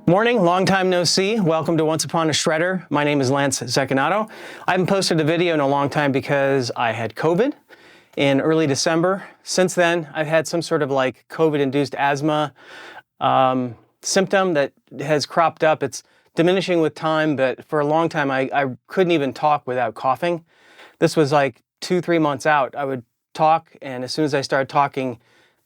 Morning, long time no see. Welcome to Once Upon a Shredder. My name is Lance Zeccanato. I haven't posted a video in a long time because I had COVID in early December. Since then, I've had some sort of like COVID-induced asthma symptom that has cropped up. It's diminishing with time, but for a long time, I couldn't even talk without coughing. This was like 2-3 months out. I would talk, and as soon as I started talking,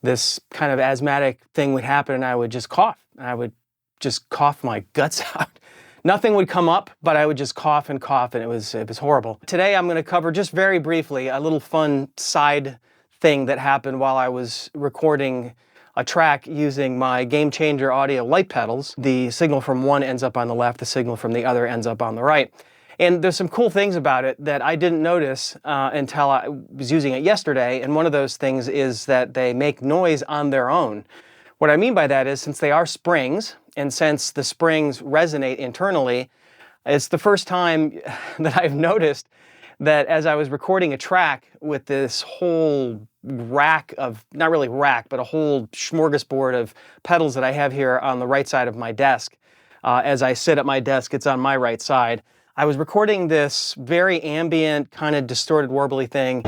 this kind of asthmatic thing would happen, and I would just cough, and I would just cough my guts out. Nothing would come up, but I would just cough, and it was horrible. Today I'm going to cover just very briefly a little fun side thing that happened while I was recording a track using my Game Changer audio light pedals. The signal from one ends up on the left, the signal from the other ends up on the right. And there's some cool things about it that I didn't notice until I was using it yesterday, and one of those things is that they make noise on their own. What I mean by that is, since they are springs, and since the springs resonate internally, it's the first time that I've noticed that as I was recording a track with this whole rack of, not really rack, but a whole smorgasbord of pedals that I have here on the right side of my desk. As I sit at my desk, it's on my right side. I was recording this very ambient, kind of distorted, warbly thing.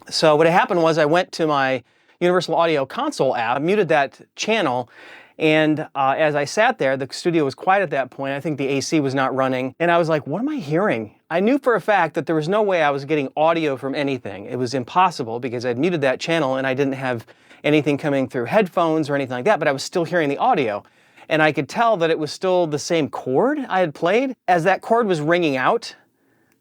So what happened was I went to my Universal Audio Console app, muted that channel, and as I sat there, the studio was quiet at that point. I think the AC was not running, and I was like, what am I hearing? I knew for a fact that there was no way I was getting audio from anything. It was impossible because I'd muted that channel and I didn't have anything coming through headphones or anything like that, but I was still hearing the audio. And I could tell that it was still the same chord I had played. As that chord was ringing out,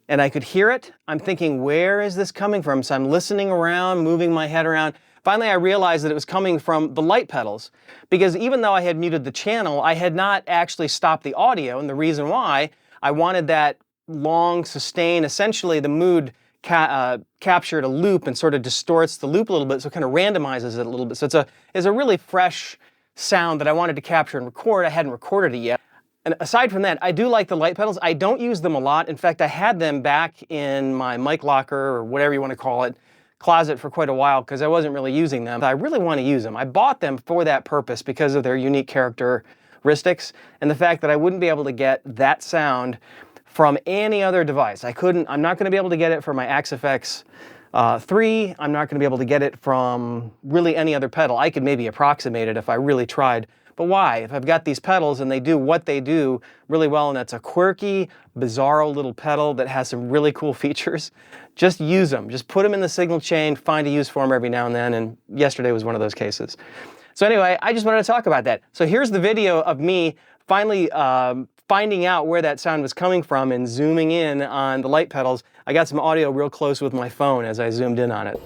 and I could hear it, I'm thinking, where is this coming from? So I'm listening around, moving my head around. Finally, I realized that it was coming from the light pedals, because even though I had muted the channel, I had not actually stopped the audio, and the reason why, I wanted that long, sustained, essentially the mood captured a loop and sort of distorts the loop a little bit, so it kind of randomizes it a little bit. So it's a really fresh sound that I wanted to capture and record. I hadn't recorded it yet. And aside from that, I do like the light pedals. I don't use them a lot. In fact, I had them back in my mic locker, or whatever you want to call it, closet for quite a while because I wasn't really using them. I really want to use them. I bought them for that purpose because of their unique characteristics and the fact that I wouldn't be able to get that sound from any other device. I'm not going to be able to get it from my Axe-FX 3. I'm not going to be able to get it from really any other pedal. I could maybe approximate it if I really tried. But why? If I've got these pedals and they do what they do really well, and that's a quirky, bizarro little pedal that has some really cool features, just use them. Just put them in the signal chain, find a use for them every now and then, and yesterday was one of those cases. So anyway, I just wanted to talk about that. So here's the video of me finally finding out where that sound was coming from and zooming in on the light pedals. I got some audio real close with my phone as I zoomed in on it.